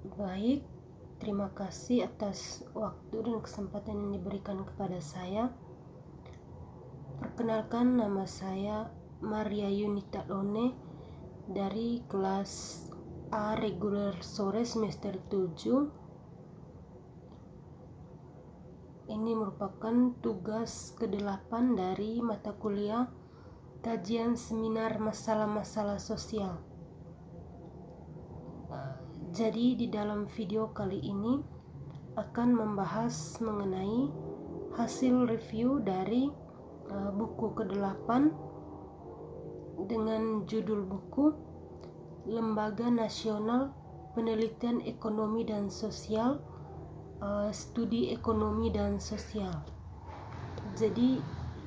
Baik, terima kasih atas waktu dan kesempatan yang diberikan kepada saya. Perkenalkan, nama saya Maria Yunita Lone dari kelas A reguler sore semester 7. Ini merupakan tugas ke-8 dari mata kuliah kajian seminar masalah-masalah sosial. Jadi di dalam video kali ini akan membahas mengenai hasil review dari buku ke-8 dengan judul buku Lembaga Nasional Penelitian Ekonomi dan Sosial, Studi Ekonomi dan Sosial. Jadi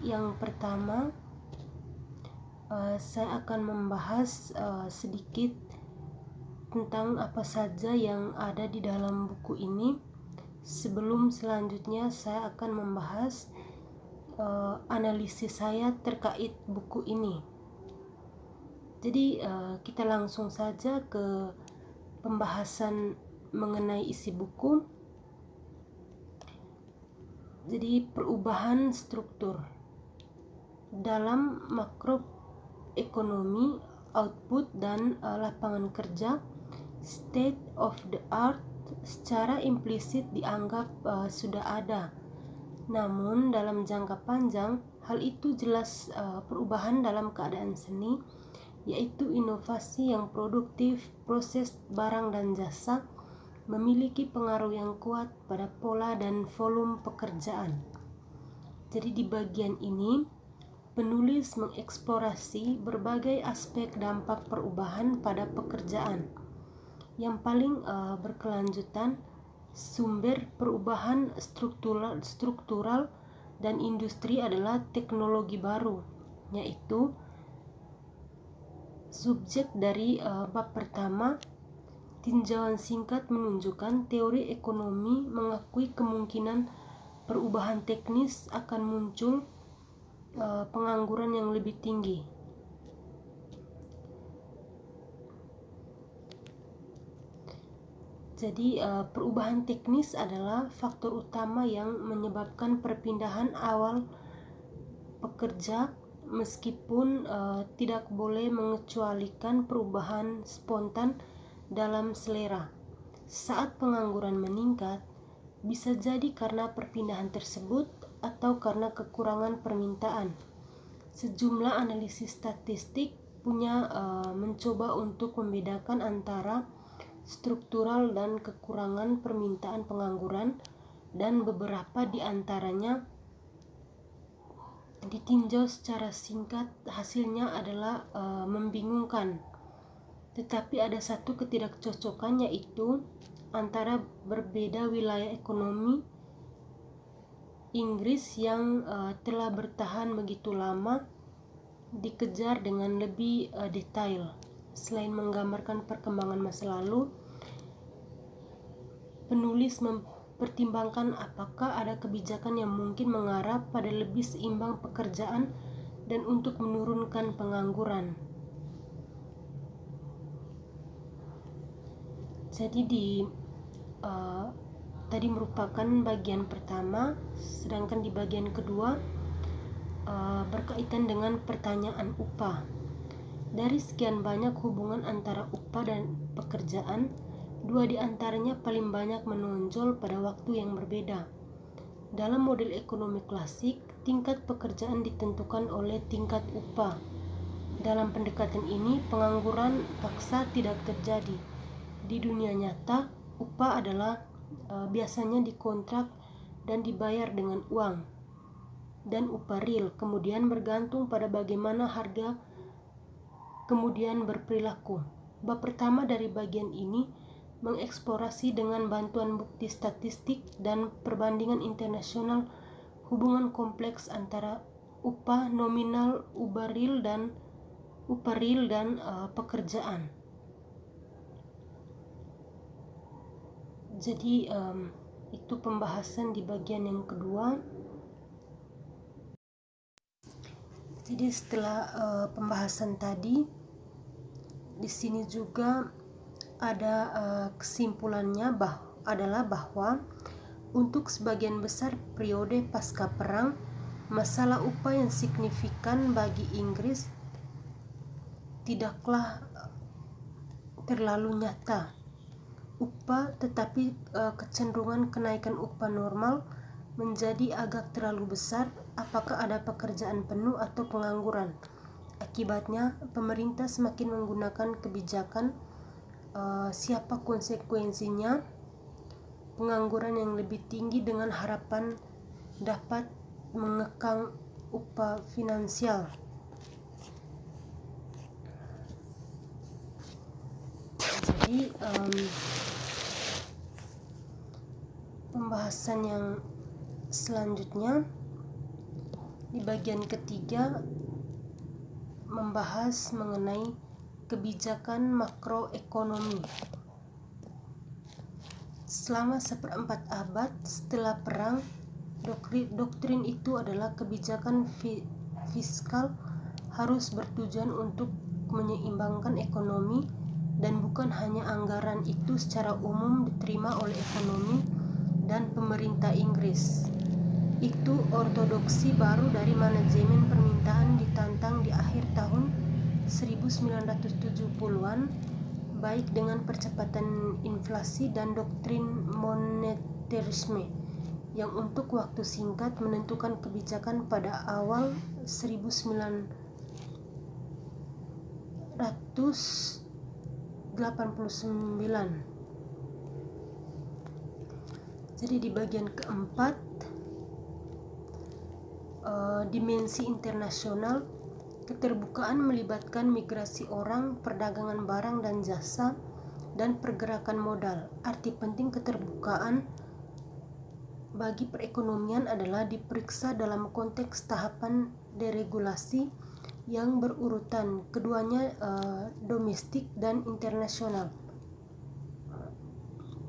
yang pertama saya akan membahas sedikit tentang apa saja yang ada di dalam buku ini. Sebelum selanjutnya saya akan membahas analisis saya terkait buku ini. Jadi kita langsung saja ke pembahasan mengenai isi buku. Jadi perubahan struktur dalam makroekonomi, output dan lapangan kerja, state of the art secara implisit dianggap sudah ada. Namun dalam jangka panjang, hal itu jelas perubahan dalam keadaan seni, yaitu inovasi yang produktif, proses barang dan jasa, memiliki pengaruh yang kuat pada pola dan volume pekerjaan. Jadi di bagian ini, penulis mengeksplorasi berbagai aspek dampak perubahan pada pekerjaan. Yang paling berkelanjutan, sumber perubahan struktural dan industri adalah teknologi baru, yaitu subjek dari bab pertama. Tinjauan singkat menunjukkan teori ekonomi mengakui kemungkinan perubahan teknis akan muncul pengangguran yang lebih tinggi. Jadi perubahan teknis adalah faktor utama yang menyebabkan perpindahan awal pekerja, meskipun tidak boleh mengecualikan perubahan spontan dalam selera. Saat pengangguran meningkat, bisa jadi karena perpindahan tersebut atau karena kekurangan permintaan. Sejumlah analisis statistik punya mencoba untuk membedakan antara struktural dan kekurangan permintaan pengangguran, dan beberapa di antaranya ditinjau secara singkat. Hasilnya adalah membingungkan. Tetapi ada satu ketidakcocokan, yaitu antara berbeda wilayah ekonomi Inggris yang telah bertahan begitu lama dikejar dengan lebih detail. Selain menggambarkan perkembangan masa lalu, penulis mempertimbangkan apakah ada kebijakan yang mungkin mengarah pada lebih seimbang pekerjaan dan untuk menurunkan pengangguran. Jadi tadi merupakan bagian pertama, sedangkan di bagian kedua berkaitan dengan pertanyaan upah. Dari sekian banyak hubungan antara upah dan pekerjaan, 2 di antaranya paling banyak menonjol pada waktu yang berbeda. Dalam model ekonomi klasik, tingkat pekerjaan ditentukan oleh tingkat upah. Dalam pendekatan ini, pengangguran paksa tidak terjadi. Di dunia nyata, upah adalah biasanya dikontrak dan dibayar dengan uang, dan upah real kemudian bergantung pada bagaimana harga kemudian berperilaku. Bab pertama dari bagian ini mengeksplorasi dengan bantuan bukti statistik dan perbandingan internasional hubungan kompleks antara upah nominal, upah real dan pekerjaan. Jadi itu pembahasan di bagian yang kedua. Jadi setelah pembahasan tadi, di sini juga ada kesimpulannya adalah bahwa untuk sebagian besar periode pasca perang, masalah upah yang signifikan bagi Inggris tidaklah terlalu nyata. Tetapi kecenderungan kenaikan upah normal menjadi agak terlalu besar apakah ada pekerjaan penuh atau pengangguran. Akibatnya, pemerintah semakin menggunakan kebijakan siapa konsekuensinya pengangguran yang lebih tinggi dengan harapan dapat mengekang upah finansial. Jadi pembahasan yang selanjutnya di bagian ketiga membahas mengenai kebijakan makroekonomi. Selama 1/4 abad setelah perang, doktrin itu adalah kebijakan fiskal harus bertujuan untuk menyeimbangkan ekonomi dan bukan hanya anggaran itu secara umum diterima oleh ekonomi dan pemerintah Inggris. Itu ortodoksi baru dari manajemen permintaan ditantang di akhir tahun 1970-an, baik dengan percepatan inflasi dan doktrin moneterisme yang untuk waktu singkat menentukan kebijakan pada awal 1989. Jadi di bagian keempat, dimensi internasional, keterbukaan melibatkan migrasi orang, perdagangan barang dan jasa, dan pergerakan modal. Arti penting keterbukaan bagi perekonomian adalah diperiksa dalam konteks tahapan deregulasi yang berurutan, keduanya domestik dan internasional.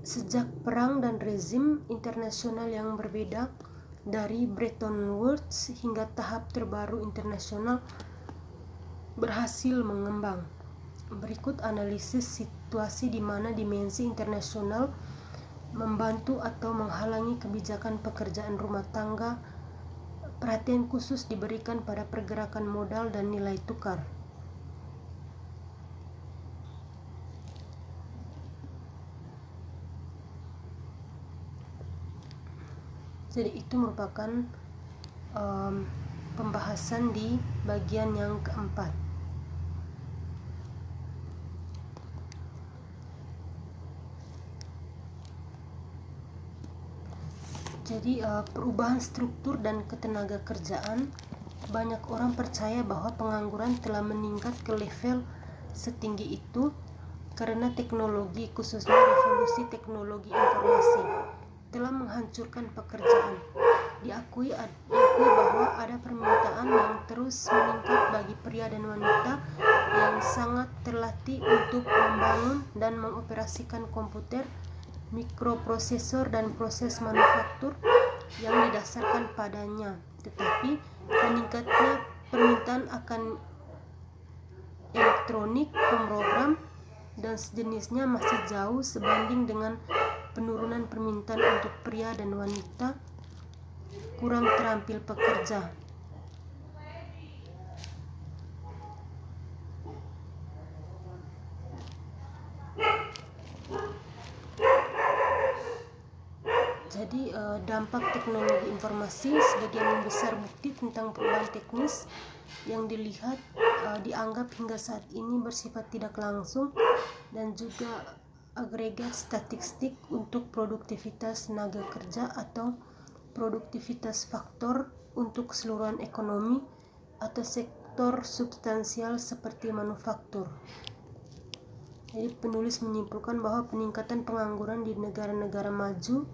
Sejak perang dan rezim internasional yang berbeda dari Bretton Woods hingga tahap terbaru internasional berhasil mengembang. Berikut analisis situasi di mana dimensi internasional membantu atau menghalangi kebijakan pekerjaan rumah tangga. Perhatian khusus diberikan pada pergerakan modal dan nilai tukar. Jadi itu merupakan pembahasan di bagian yang keempat. Jadi perubahan struktur dan ketenaga kerjaan, banyak orang percaya bahwa pengangguran telah meningkat ke level setinggi itu karena teknologi, khususnya revolusi teknologi informasi, telah menghancurkan pekerjaan. Diakui bahwa ada permintaan yang terus meningkat bagi pria dan wanita yang sangat terlatih untuk membangun dan mengoperasikan komputer, mikroprosesor dan proses manufaktur yang didasarkan padanya. Tetapi meningkatnya permintaan akan elektronik, pemrogram, dan sejenisnya masih jauh sebanding dengan penurunan permintaan untuk pria dan wanita kurang terampil pekerja. Jadi dampak teknologi informasi, sebagian besar bukti tentang perubahan teknis yang dianggap hingga saat ini bersifat tidak langsung dan juga agregat statistik untuk produktivitas tenaga kerja atau produktivitas faktor untuk keseluruhan ekonomi atau sektor substansial seperti manufaktur. Jadi penulis menyimpulkan bahwa peningkatan pengangguran di negara-negara maju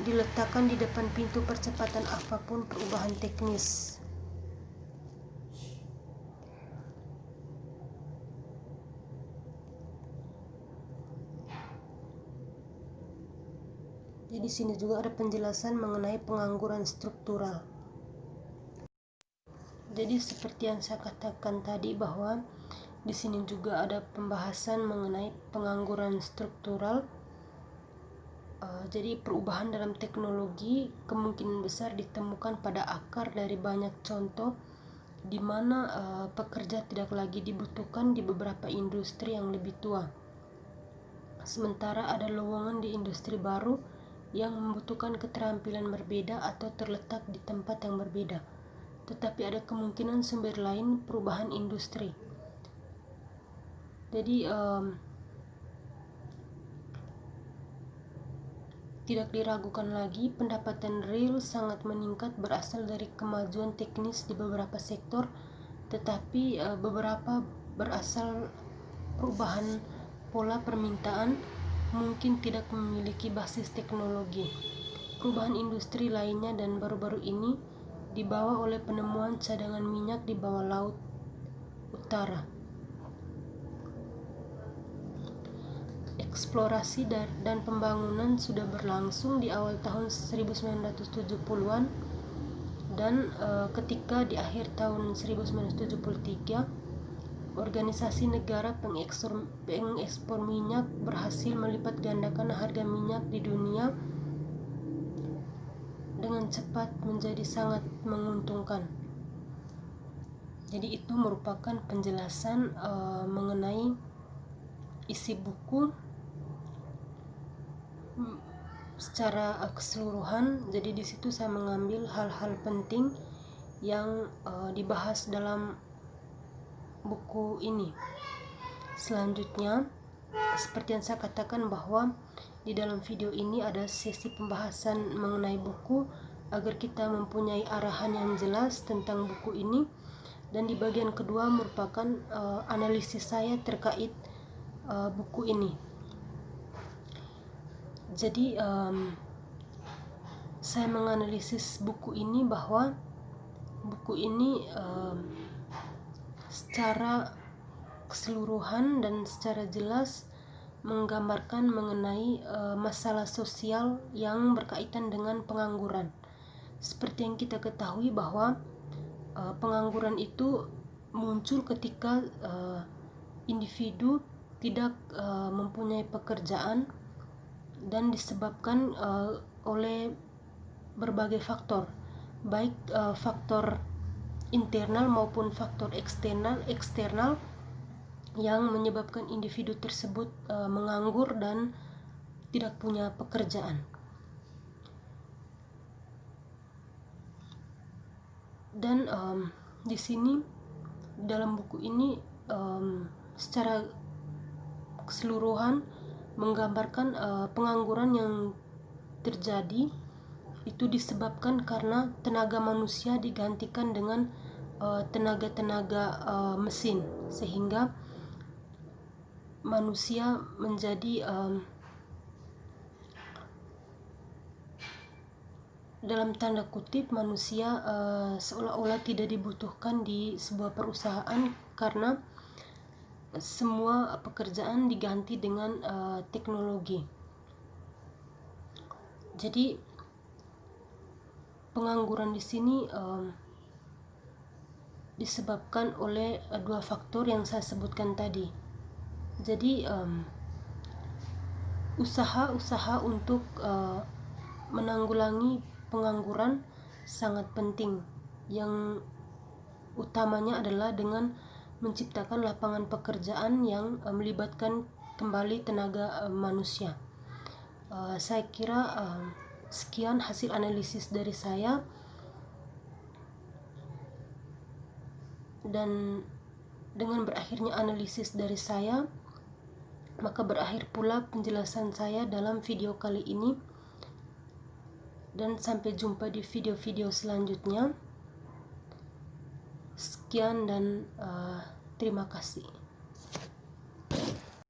diletakkan di depan pintu percepatan apapun perubahan teknis. Jadi di sini juga ada penjelasan mengenai pengangguran struktural. Jadi seperti yang saya katakan tadi bahwa Di sini juga ada pembahasan mengenai pengangguran struktural. Jadi perubahan dalam teknologi kemungkinan besar ditemukan pada akar dari banyak contoh di mana pekerja tidak lagi dibutuhkan di beberapa industri yang lebih tua. Sementara ada lowongan di industri baru yang membutuhkan keterampilan berbeda atau terletak di tempat yang berbeda. Tetapi ada kemungkinan sumber lain perubahan industri. Jadi tidak diragukan lagi, pendapatan real sangat meningkat berasal dari kemajuan teknis di beberapa sektor, tetapi beberapa berasal perubahan pola permintaan mungkin tidak memiliki basis teknologi. Perubahan industri lainnya dan baru-baru ini dibawa oleh penemuan cadangan minyak di bawah laut utara. Eksplorasi dan pembangunan sudah berlangsung di awal tahun 1970-an dan ketika di akhir tahun 1973 organisasi negara pengekspor minyak berhasil melipat gandakan harga minyak di dunia dengan cepat menjadi sangat menguntungkan. Jadi itu merupakan penjelasan mengenai isi buku secara keseluruhan. Jadi di situ saya mengambil hal-hal penting yang dibahas dalam buku ini. Selanjutnya, seperti yang saya katakan bahwa di dalam video ini ada sesi pembahasan mengenai buku agar kita mempunyai arahan yang jelas tentang buku ini, dan di bagian kedua merupakan analisis saya terkait buku ini. Jadi saya menganalisis buku ini bahwa buku ini secara keseluruhan dan secara jelas menggambarkan mengenai masalah sosial yang berkaitan dengan pengangguran. Seperti yang kita ketahui bahwa pengangguran itu muncul ketika individu tidak mempunyai pekerjaan dan disebabkan oleh berbagai faktor, baik faktor internal maupun faktor eksternal yang menyebabkan individu tersebut menganggur dan tidak punya pekerjaan. Dan di sini dalam buku ini secara keseluruhan menggambarkan pengangguran yang terjadi itu disebabkan karena tenaga manusia digantikan dengan tenaga-tenaga mesin, sehingga manusia menjadi dalam tanda kutip manusia seolah-olah tidak dibutuhkan di sebuah perusahaan karena semua pekerjaan diganti dengan teknologi. Jadi pengangguran di sini disebabkan oleh dua faktor yang saya sebutkan tadi. Jadi usaha untuk menanggulangi pengangguran sangat penting. Yang utamanya adalah dengan menciptakan lapangan pekerjaan yang melibatkan kembali tenaga manusia. Saya kira sekian hasil analisis dari saya, dan dengan berakhirnya analisis dari saya maka berakhir pula penjelasan saya dalam video kali ini, dan sampai jumpa di video-video selanjutnya. Sekian dan terima kasih.